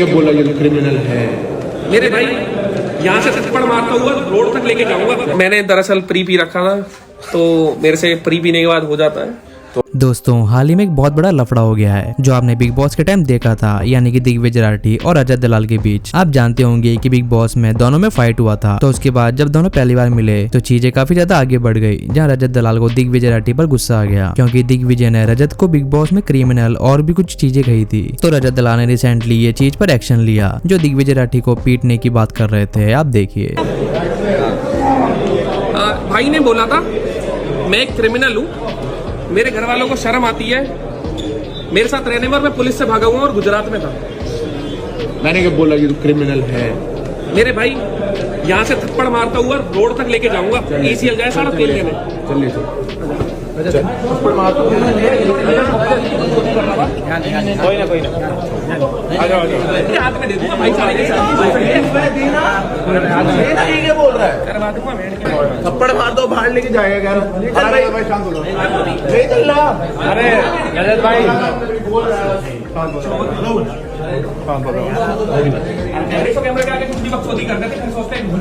बोला ये तो क्रिमिनल है मेरे भाई। यहाँ से थप्पड़ मारता हुआ रोड तक लेके जाऊंगा। मैंने दरअसल प्री पी रखा था, तो मेरे से प्री पीने के बाद हो जाता है। दोस्तों हाल ही में एक बहुत बड़ा लफड़ा हो गया है जो आपने बिग बॉस के टाइम देखा था, यानी कि दिग्विजय राठी और रजत दलाल के बीच। आप जानते होंगे कि बिग बॉस में दोनों में फाइट हुआ था। तो उसके बाद जब दोनों पहली बार मिले तो चीजें काफी ज्यादा आगे बढ़ गई, जहां रजत दलाल को दिग्विजय राठी पर गुस्सा आ गया क्योंकि दिग्विजय ने रजत को बिग बॉस में क्रिमिनल और भी कुछ चीजें कही थी। तो रजत दलाल ने रिसेंटली ये चीज पर एक्शन लिया जो दिग्विजय राठी को पीटने की बात कर रहे थे। आप देखिए। भाई ने बोला था मैं एक क्रिमिनल हूँ, मेरे घर वालों को शर्म आती है मेरे साथ रहने में। मैं पुलिस से भागा हुआ और गुजरात में था। मैंने क्या बोला ये तो क्रिमिनल है मेरे भाई। यहाँ से थप्पड़ मारता हुआ रोड तक लेके जाऊंगा। ECL जाए सारा तेल लेने। चलिए थप्पड़ मारता हूँ। कोई ना आ जाओ हाथ में दे दूंगा भाई सारे बोल रहा है। करवा दूंगा थप्पड़ मार दो बाहर लेके जाएगा। भाई शांत हो जाओ। अरे रजत भाई कैमरे के आगे कुछ भी बकचोदी करते थे, सोचते हैं भूल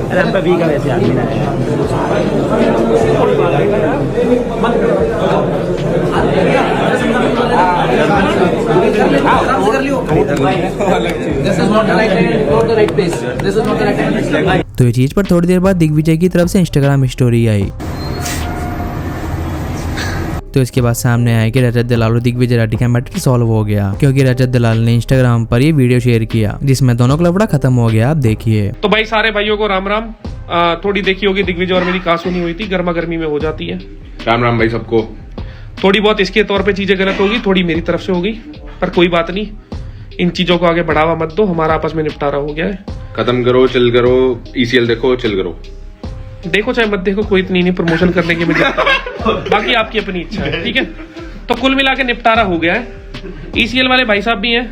अरे हम पे भी का वैसे आदमी ना तो ये चीज पर थोड़ी देर बाद दिग्विजय की तरफ से इंस्टाग्राम स्टोरी आई। तो इसके बाद सामने आया कि रजत दलाल और दिग्विजय राठी का मैटर सॉल्व हो गया क्योंकि रजत दलाल ने इंस्टाग्राम पर ये वीडियो शेयर किया जिसमें दोनों का लफड़ा खत्म हो गया। आप देखिए। तो भाई सारे भाइयों को राम राम। थोड़ी देखी होगी दिग्विजय और मेरी कहासुनी नहीं हुई थी, गर्मा गर्मी में हो जाती है। राम राम भाई सबको। थोड़ी बहुत इसके तौर पे चीजें गलत होगी, थोड़ी मेरी तरफ से होगी, पर कोई बात नहीं। इन चीजों को आगे बढ़ावा मत दो, हमारा आपस में निपटारा हो गया है। खत्म करो, चिल करो, ECL देखो, चिल करो। देखो चाहे मत देखो, कोई इतनी नहीं प्रमोशन करने की मुझे बाकी आपकी अपनी इच्छा है, ठीक है। तो कुल मिला के निपटारा हो गया है। ECL वाले भाई साहब भी हैं,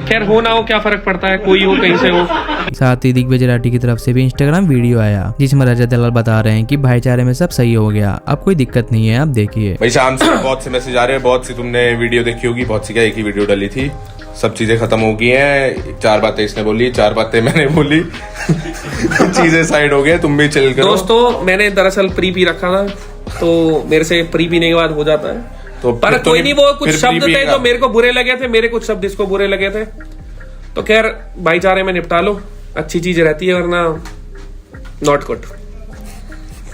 खैर हो ना हो क्या फर्क पड़ता है, कोई हो कहीं से हो। साथ ही दिग्विजय राठी की तरफ से भी इंस्टाग्राम वीडियो आया जिसमें रजत दलाल बता रहे हैं कि भाईचारे में सब सही हो गया, अब कोई दिक्कत नहीं है। आप देखिए। भाई शाम से बहुत से मैसेज आ रहे हैं, बहुत सी तुमने वीडियो देखी होगी, बहुत सी क्या एक ही वीडियो डाली थी। सब चीजें खत्म हो गई हैं, 4 बातें इसने बोली, 4 बातें मैंने बोली चीजें साइड हो गई, तुम भी चिल करो। दोस्तों मैंने दरअसल प्री पी रखा था, तो मेरे से प्री पीने के बाद हो जाता है। तो पर कोई नहीं, वो कुछ शब्द थे जो मेरे को बुरे लगे थे, मेरे कुछ शब्द इसको बुरे लगे थे। तो खैर भाईचारे में निपटा लो, अच्छी चीज रहती है, वरना नॉट गुड।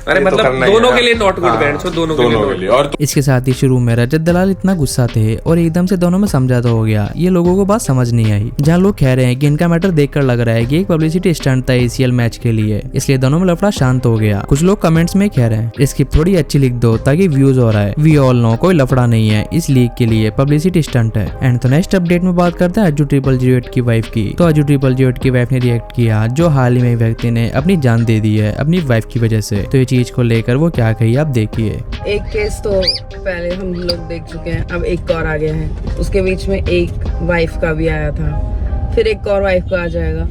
अरे मतलब दोनों के लिए नॉट गुड बैंड, सो दोनों के लिए। और इसके साथ ही शुरू में रजत दलाल इतना गुस्सा थे और एकदम से दोनों में समझौता हो गया। ये लोगों को बात समझ नहीं आई, जहाँ लोग कह रहे हैं कि इनका मैटर देखकर लग रहा है कि एक पब्लिसिटी स्टंट था ECL मैच के लिए, इसलिए दोनों में लफड़ा शांत हो गया। कुछ लोग कमेंट्स में कह रहे हैं इसकी थोड़ी अच्छी लिख दो ताकि व्यूज हो रहा है। वी ऑल नो कोई लफड़ा नहीं है, इस लीग के लिए पब्लिसिटी स्टंट है। एंड तो नेक्स्ट अपडेट में बात करते हैं अज्जू 008 की वाइफ की। तो अज्जू 008 की वाइफ ने रिएक्ट किया जो हाल ही में व्यक्ति ने अपनी जान दे दी है अपनी वाइफ की वजह से। तो ये चीज को लेकर वो क्या कही आप देखिए। एक केस तो पहले हम लोग देख चुके हैं, अब एक और आ गया है। उसके बीच में एक वाइफ का भी आया था, फिर एक और वाइफ का आ जाएगा।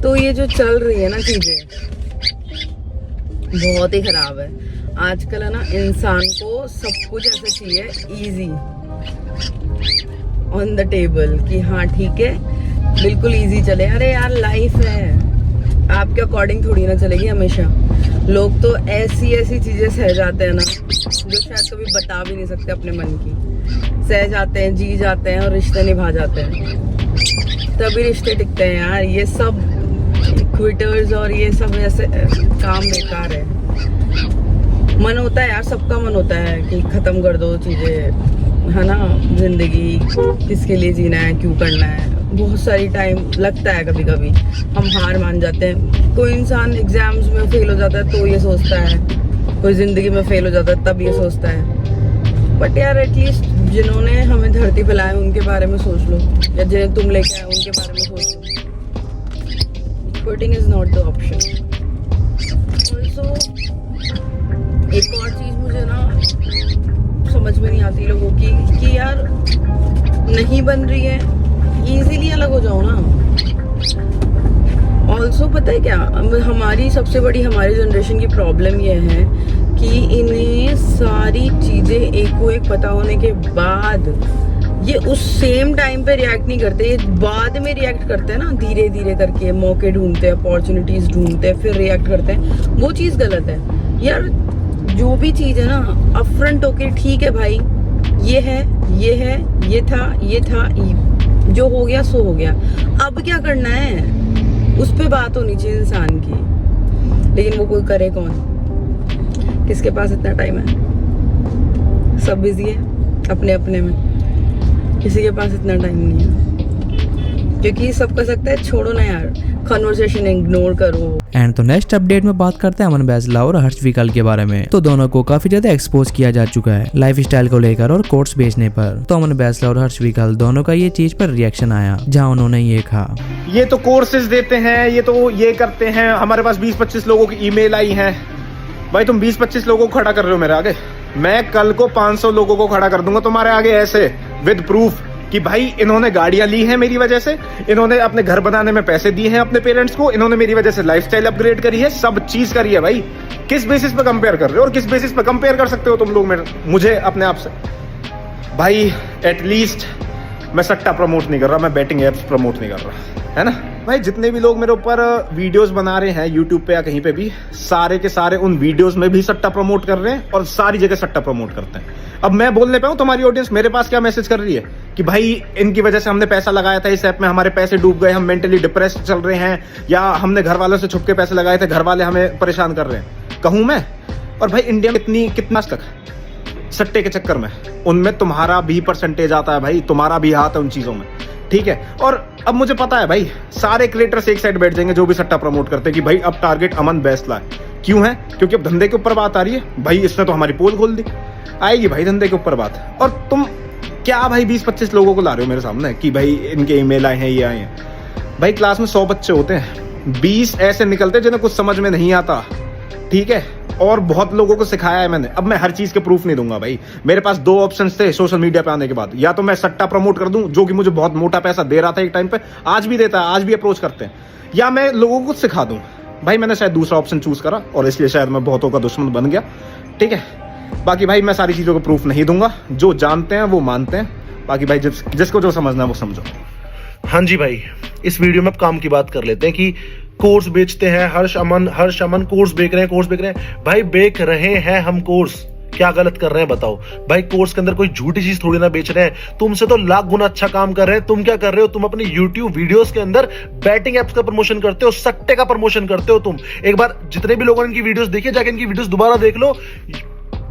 तो ये जो चल रही है ना चीजें, बहुत ही खराब है। आजकल है ना, इंसान को सब कुछ ऐसा चाहिए इजी ऑन द टेबल कि हाँ ठीक है बिल्कुल इजी चले। अरे यार लाइफ है, आपके अकॉर्डिंग थोड़ी ना चलेगी हमेशा। लोग तो ऐसी ऐसी चीजें सह जाते हैं ना जो शायद कभी बता भी नहीं सकते अपने मन की। सह जाते हैं, जी जाते हैं और रिश्ते निभा जाते हैं, तभी रिश्ते टिकते हैं यार। ये सब क्विटर्स और ये सब ऐसे काम बेकार है। मन होता है यार, सबका मन होता है कि खत्म कर दो चीजें, है ना। जिंदगी किसके लिए जीना है, क्यों करना है। बहुत सारी टाइम लगता है, कभी कभी हम हार मान जाते हैं। कोई इंसान एग्जाम्स में फेल हो जाता है तो ये सोचता है, कोई जिंदगी में फेल हो जाता है तब ये सोचता है। बट यार एटलीस्ट जिन्होंने हमें धरती पे लाया उनके बारे में सोच लो, या जिन्हें तुम लेके आए उनके बारे में सोच लो। Quitting is not the option. Also एक और चीज मुझे ना समझ में नहीं आती लोगों की कि यार नहीं बन रही है, इजीली अलग हो जाओ ना। ऑल्सो पता है क्या, हमारी सबसे बड़ी हमारी जनरेशन की प्रॉब्लम ये है कि इन्हें सारी चीजें एक को एक पता होने के बाद ये उस सेम टाइम पे रिएक्ट नहीं करते, ये बाद में रिएक्ट करते हैं ना, धीरे धीरे करके मौके ढूंढते हैं, अपॉर्चुनिटीज ढूंढते हैं, फिर रिएक्ट करते हैं। वो चीज़ गलत है यार। जो भी चीज़ है ना, अपफ्रंट होके ठीक है भाई, ये है, ये है, ये था, जो हो गया सो हो गया, अब क्या करना है, उस पे बात होनी चाहिए इंसान की। लेकिन वो कोई करे कौन, किसके पास इतना टाइम है? सब बिजी है अपने अपने में, किसी के पास इतना टाइम नहीं है, क्योंकि सब कर सकता है। छोड़ो ना यार, कन्वर्सेशन इग्नोर करो। एंड तो नेक्स्ट अपडेट में बात करते हैं अमन बैसला और हर्ष विकल के बारे में। तो दोनों को काफी ज्यादा एक्सपोज किया जा चुका है लाइफ स्टाइल को लेकर और कोर्स बेचने पर। तो अमन बैसला और हर्ष विकल दोनों का ये चीज पर रिएक्शन आया, जहाँ उन्होंने ये कहा, ये तो कोर्सेज देते हैं, ये तो ये करते हैं, हमारे पास 20-25 लोगों की ईमेल आई है। भाई तुम 20-25 लोगों को खड़ा कर रहे हो मेरे आगे, मैं कल को 500 लोगों को खड़ा कर दूंगा तुम्हारे आगे ऐसे, विद प्रूफ कि भाई इन्होंने गाड़ियां ली हैं मेरी वजह से, इन्होंने अपने घर बनाने में पैसे दिए हैं अपने पेरेंट्स को, इन्होंने मेरी वजह से लाइफस्टाइल अपग्रेड करी है, सब चीज करी है। भाई किस बेसिस पे कंपेयर कर रहे हो, और किस बेसिस पे कंपेयर कर सकते हो तुम लोग मुझे अपने आप से? भाई एटलीस्ट मैं सट्टा प्रमोट नहीं कर रहा, मैं बैटिंग एप्स प्रमोट नहीं कर रहा, है ना भाई। जितने भी लोग मेरे ऊपर वीडियोस बना रहे हैं यूट्यूब पे या कहीं पे भी, सारे के सारे उन वीडियोस में भी सट्टा प्रमोट कर रहे हैं और सारी जगह सट्टा प्रमोट करते हैं। अब मैं बोलने पे हूँ, तुम्हारी ऑडियंस मेरे पास क्या मैसेज कर रही है कि भाई इनकी वजह से हमने पैसा लगाया था इस ऐप में, हमारे पैसे डूब गए, हम मेंटली डिप्रेस्ड चल रहे हैं, या हमने घर वालों से छुप के पैसे लगाए थे, घर वाले हमें परेशान कर रहे हैं, कहूँ मैं? और भाई इंडिया में कितना तक सट्टे के चक्कर में, उनमें तुम्हारा भी परसेंटेज आता है भाई, तुम्हारा भी हाथ है उन चीजों में, ठीक है। और अब मुझे पता है भाई, सारे क्रिएटर्स एक साइड बैठ जाएंगे जो भी सट्टा प्रमोट करते हैं कि भाई अब टारगेट अमन बैसला है। क्यों है? क्योंकि अब धंधे के ऊपर बात आ रही है भाई, इसने तो हमारी पोल खोल दी, आएगी भाई धंधे के ऊपर बात। और तुम क्या भाई 20-25 लोगों को ला रहे हो मेरे सामने कि भाई इनके ईमेल आए हैं, ये आए हैं। भाई क्लास में 100 बच्चे होते हैं, 20 ऐसे निकलते हैं जिन्हें कुछ समझ में नहीं आता, ठीक है, और बहुत लोगों को सिखाया है मैंने। अब मैं हर चीज के प्रूफ नहीं दूंगा भाई, मेरे पास 2 ऑप्शंस थे सोशल मीडिया पे आने के बाद, या तो मैं सट्टा प्रमोट कर दूं जो कि मुझे बहुत मोटा पैसा दे रहा था एक टाइम पे, आज भी देता है, आज भी अप्रोच करते हैं, या मैं लोगों को सिखा दूं। भाई मैंने शायद दूसरा ऑप्शन चूज करा और इसलिए शायद मैं बहुतों का दुश्मन बन गया, ठीक है। बाकी भाई मैं सारी चीजों को प्रूफ नहीं दूंगा, जो जानते हैं वो मानते हैं, बाकी भाई जिसको जो समझना है वो समझो। हाँ जी भाई, इस वीडियो में अब काम की बात कर लेते हैं कि कोर्स बेचते हैं हर्ष अमन कोर्स बेच रहे हैं। भाई बेच रहे हैं हम कोर्स, क्या गलत कर रहे हैं बताओ भाई? कोर्स के अंदर कोई झूठी चीज थोड़ी ना बेच रहे हैं, तुमसे तो लाख गुना अच्छा काम कर रहे हैं। तुम क्या कर रहे हो? तुम अपनी YouTube वीडियोस के अंदर बैटिंग एप्स का प्रमोशन करते हो, सट्टे का प्रमोशन करते हो तुम। एक बार जितने भी लोगों ने इनकी वीडियोस देखी, जाके इनकी वीडियोस दोबारा देख लो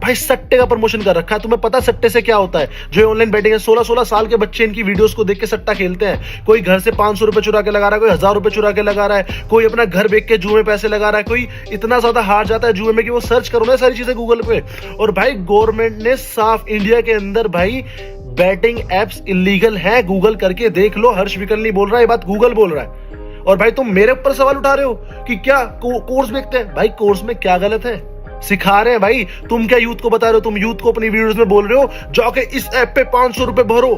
भाई, सट्टे का प्रमोशन कर रखा है। तुम्हें पता सट्टे से क्या होता है? जो ऑनलाइन बैटिंग है, 16-16 साल के बच्चे इनकी वीडियोस को देख के सट्टा खेलते हैं। कोई घर से 500 रुपए चुरा के लगा रहा है, कोई 1000 रुपए चुरा के लगा रहा है, कोई अपना घर बेच के जुए में पैसे लगा रहा है, कोई इतना ज्यादा हार जाता है जुए में कि वो सर्च करो ना सारी चीजें गूगल पे। और भाई गवर्नमेंट ने साफ इंडिया के अंदर भाई बैटिंग एप्स इलीगल है, गूगल करके देख लो। हर्ष विकल नहीं बोल रहा है, ये बात गूगल बोल रहा है। और भाई तुम मेरे ऊपर सवाल उठा रहे हो कि क्या कोर्स बेचते हैं? भाई कोर्स में क्या गलत है? सिखा रहे हैं भाई। तुम क्या यूथ को बता रहे हो? तुम यूथ को अपनी वीडियोस में बोल रहे हो जाके इस ऐप पे 500 रुपए भरो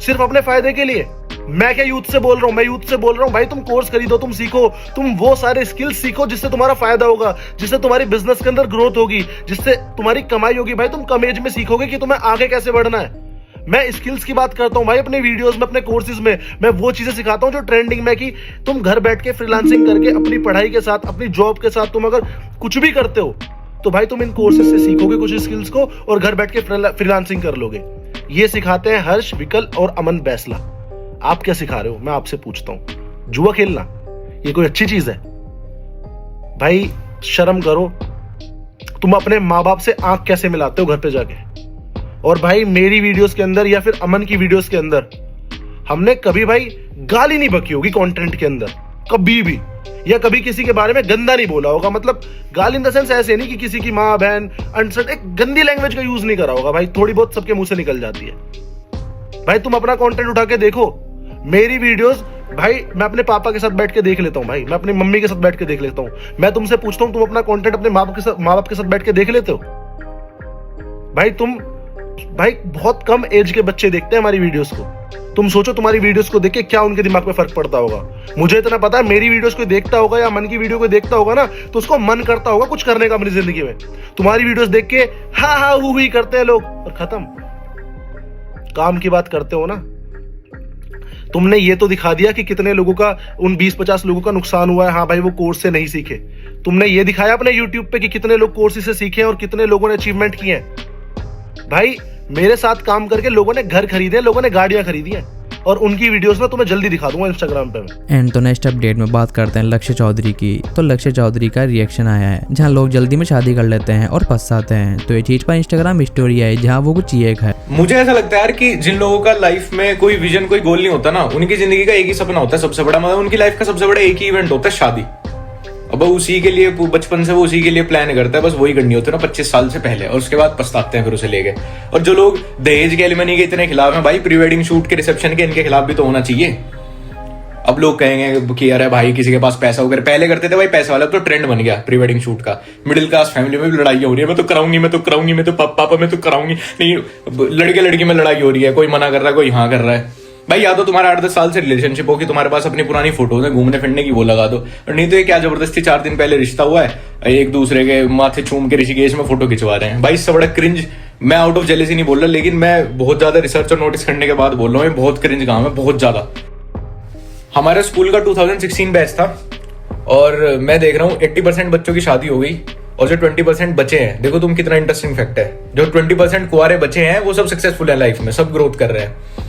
सिर्फ अपने फायदे के लिए। मैं क्या यूथ से बोल रहा हूं? मैं यूथ से बोल रहा हूं भाई तुम कोर्स खरीदो, तुम सीखो, तुम वो सारे स्किल्स सीखो जिससे तुम्हारा फायदा होगा, जिससे तुम्हारी बिजनेस के अंदर ग्रोथ होगी, जिससे तुम्हारी कमाई होगी। भाई तुम कम एज में सीखोगे कि तुम्हें आगे कैसे बढ़ना है। मैं स्किल्स की बात करता हूं भाई अपने वीडियोस में, अपने कोर्सेज में। मैं वो चीजें सिखाता हूं जो ट्रेंडिंग में, कि तुम घर बैठ के फ्रीलांसिंग करके अपनी पढ़ाई के साथ, अपनी जॉब के साथ तुम अगर कुछ भी करते हो तो भाई तुम इन कोर्सेज से सीखोगे कुछ स्किल्स को और घर बैठ के फ्रीलांसिंग कर लोगे। ये सिखाते हैं हर्ष विकल और अमन बैसला। आप क्या सिखा रहे हो? मैं आपसे पूछता हूं। जुआ खेलना ये कोई अच्छी चीज है? भाई शर्म करो। तुम अपने माँ बाप से आंख कैसे मिलाते हो घर पे जाके? और भाई मेरी वीडियोस के अंदर या फिर अमन की वीडियोस के अंदर हमने कभी भाई गाली नहीं बकी होगी कंटेंट के अंदर, कभी भी, या कभी किसी के बारे में गंदा नहीं बोला होगा। मतलब गाली इन द सेंस ऐसे नहीं कि किसी की माँ बहन अनसर्ट एक गंदी लैंग्वेज का यूज नहीं करा होगा। भाई थोड़ी बहुत सबके मुंह से निकल जाती है। भाई तुम अपना कंटेंट उठा के देखो। मेरी वीडियोस भाई मैं अपने पापा के साथ बैठ के देख लेता हूँ, भाई मैं अपनी मम्मी के साथ बैठ के देख लेता हूँ। मैं तुमसे पूछता हूँ, तुम अपना कंटेंट अपने माँ बाप के साथ बैठ के देख लेते हो? भाई बहुत कम एज के बच्चे देखते हैं हमारी वीडियोस को। तुम सोचो तुम्हारी वीडियोस को देख के क्या उनके दिमाग पे फर्क पड़ता होगा। मुझे इतना पता है, मेरी वीडियोस को देखता होगा या मन की वीडियो को देखता होगा ना, तो उसको मन करता होगा कुछ करने का अपनी जिंदगी में। तुम्हारी वीडियोस देख के हा ही करते हैं लोग और खत्म। काम की बात करते हो ना, तुमने ये तो दिखा दिया कि कितने लोगों का, उन 20-50 लोगों का नुकसान हुआ है। हाँ भाई, वो कोर्स से नहीं सीखे। तुमने ये दिखाया अपने YouTube पे कि कितने लोग कोर्स से सीखे हैं और कितने लोगों ने अचीवमेंट किए हैं। भाई मेरे साथ काम करके लोगों ने घर खरीदे, लोगों ने गाड़ियां खरीदी हैं, और उनकी वीडियोस ना तुम्हें जल्दी दिखा दूंगा इंस्टाग्राम पे मैं। एंड तो नेक्स्ट अपडेट में बात करते हैं लक्ष्य चौधरी की। तो लक्ष्य चौधरी का रिएक्शन आया है जहां लोग जल्दी में शादी कर लेते हैं और पछताते हैं। तो ये चीज पर इंस्टाग्राम स्टोरी आई जहां वो कुछ ये है। मुझे ऐसा लगता है यार कि जिन लोगों का लाइफ में कोई विजन, कोई गोल नहीं होता ना, उनकी जिंदगी का एक ही सपना होता है सबसे बड़ा, मतलब उनकी लाइफ का सबसे बड़ा एक ही इवेंट होता है शादी। अब उसी के लिए बचपन से वो उसी के लिए प्लान करता है, बस वही करनी होती है ना 25 साल से पहले, और उसके बाद पछताते हैं फिर उसे लेके। और जो लोग दहेज के एलिमनी के इतने खिलाफ हैं भाई, प्री वेडिंग शूट के, रिसेप्शन के, इनके खिलाफ भी तो होना चाहिए। अब लोग कहेंगे कि अरे भाई किसी के पास पैसा वगैरह, पहले करते थे भाई पैसा वाला, तो ट्रेंड बन गया प्री वेडिंग शूट का। मिडिल क्लास फैमिली में भी लड़ाई हो रही है, मैं तो कराऊंगी, मैं तो कराऊंगी, मैं तो पापा मैं तो कराऊंगी नहीं, लड़के लड़की में लड़ाई हो रही है, कोई मना कर रहा है, कोई हाँ कर रहा है। भाई या तो तुम्हारा 8-10 साल से रिलेशनशिप हो कि तुम्हारे पास अपनी पुरानी फोटोज है, घूमने फिरने की वो लगा दो, और नहीं तो ये क्या जबरदस्ती 4 दिन पहले रिश्ता हुआ है, एक दूसरे के माथे चूम के ऋषिकेश में फोटो खिंचवा रहे हैं। भाई इससे बड़ा क्रिंज, मैं आउट ऑफ जेलेसी नहीं बोल रहा, लेकिन मैं बहुत ज्यादा रिसर्च और नोटिस करने के बाद बोल रहा हूँ, बहुत क्रिंज काम है, बहुत ज्यादा। हमारे स्कूल का 2016 बैच था और मैं देख रहा हूँ 80% बच्चों की शादी हो गई, और जो 20% बचे हैं, देखो तुम कितना इंटरेस्टिंग फैक्ट है, जो 20% कुआरे बचे हैं वो सब सक्सेसफुल है लाइफ में, सब ग्रोथ कर रहे हैं।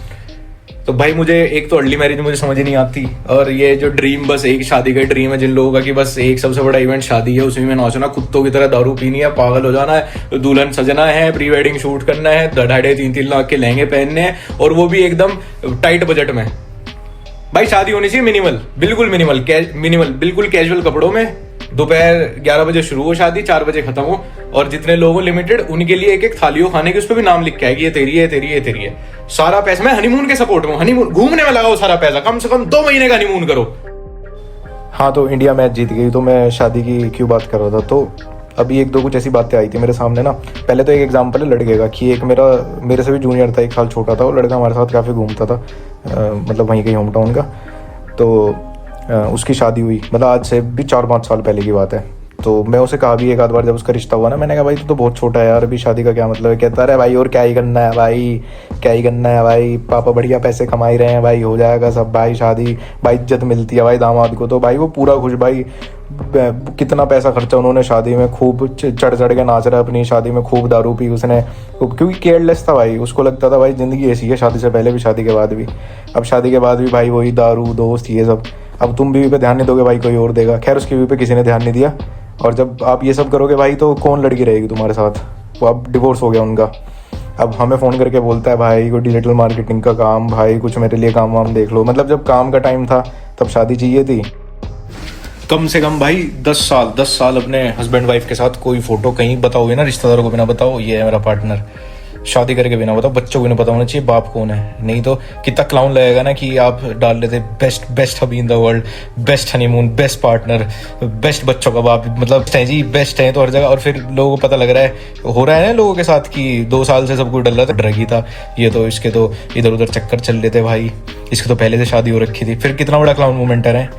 तो भाई मुझे एक तो अर्ली मैरिज मुझे समझ ही नहीं आती, और ये जो ड्रीम, बस एक शादी का ड्रीम है जिन लोगों का कि बस एक सबसे बड़ा इवेंट शादी है, उसमें नाचना, कुत्तों की तरह दारू पीनी है, पागल हो जाना है, दुल्हन सजना है, प्री वेडिंग शूट करना है, 2.5-3 लाख के लहंगे पहनने हैं, और वो भी एकदम टाइट बजट में। भाई शादी होनी चाहिए मिनिमल, बिल्कुल मिनिमल, बिल्कुल कैजुअल कपड़ों में, दोपहर 11 बजे शुरू हो शादी, 4 बजे खत्म हो, और जितने लोग हो लिमिटेड, उनके लिए एक थाली हो खाने की, उस पर भी नाम लिख के आएगी ये तेरी है, तेरी है, तेरी है। सारा पैसा, मैं हनीमून के सपोर्ट में, हनीमून घूमने में लगाओ सारा पैसा, कम से कम 2 महीने का हनीमून करो। हाँ, तो इंडिया मैच जीत गई, तो मैं शादी की क्यों बात कर रहा था, तो अभी 1-2 कुछ ऐसी बातें आई थी मेरे सामने ना। पहले तो एक एग्जांपल है लड़के का, कि एक मेरे से भी जूनियर था, 1 साल छोटा था, वो लड़का हमारे साथ काफ़ी घूमता था, मतलब वहीं के होम टाउन का। तो उसकी शादी हुई, मतलब आज से भी 4-5 साल पहले की बात है। तो मैं उसे कहा भी 1 आध बार जब उसका रिश्ता हुआ ना, मैंने कहा भाई तू तो बहुत छोटा है यार, अभी शादी का क्या मतलब है। कहता है भाई और क्या ही करना है भाई, क्या ही करना है भाई, पापा बढ़िया पैसे कमा ही रहे हैं भाई, हो जाएगा सब भाई, शादी भाई इज्जत मिलती है भाई दामाद को। तो भाई वो पूरा खुश, भाई कितना पैसा खर्चा उन्होंने शादी में, खूब चढ़ के नाच रहा है अपनी शादी में, खूब दारू पी उसने, क्योंकि केयरलेस था भाई, उसको लगता था भाई ज़िंदगी ऐसी है, शादी से पहले भी शादी के बाद भी। अब शादी के बाद भी भाई वही दारू, दोस्त, ये सब। अब तुम बीवी पे ध्यान नहीं दोगे भाई, कोई और देगा। खैर उसकी बीवी पे किसी ने ध्यान नहीं दिया, और जब आप ये सब करोगे भाई तो कौन लड़की रहेगी तुम्हारे साथ। वो अब डिवोर्स हो गया उनका। अब हमें फ़ोन करके बोलता है भाई कोई डिजिटल मार्केटिंग का काम, भाई कुछ मेरे लिए काम वाम देख लो। मतलब जब काम का टाइम था तब शादी चाहिए थी। कम से कम भाई 10 साल अपने हस्बैंड वाइफ के साथ कोई फोटो कहीं बताओगे ना, रिश्तेदारों को बिना बताओ ये है मेरा पार्टनर, शादी करके बिना बताओ, बच्चों को नहीं पता होना चाहिए बाप कौन है। नहीं तो कितना क्लाउन लगेगा ना कि आप डाल लेते best hubby in the world, best honeymoon, best partner, best बच्चों का बाप, मतलब जी बेस्ट है तो हर जगह। और फिर लोगों को पता लग रहा है, हो रहा है ना लोगों के साथ कि 2 साल से सब कुछ डल रहा था, ड्रगी था ये, तो इसके तो इधर उधर चक्कर चल रहे थे भाई, इसके तो पहले से शादी हो रखी थी। फिर कितना बड़ा क्लाउन मूवमेंट है।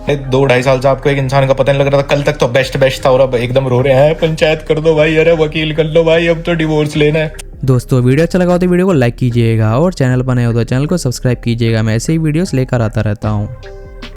2-2.5 साल से आपको एक इंसान का पता नहीं लग रहा था, कल तक तो बेस्ट था, और अब एकदम रो रहे हैं पंचायत कर दो भाई, अरे वकील कर लो भाई, अब तो डिवोर्स लेना है। दोस्तों वीडियो अच्छा लगा हो तो वीडियो को लाइक कीजिएगा, और चैनल पर नए हो तो चैनल को सब्सक्राइब कीजिएगा। मैं ऐसे ही वीडियोस लेकर आता रहता हूँ।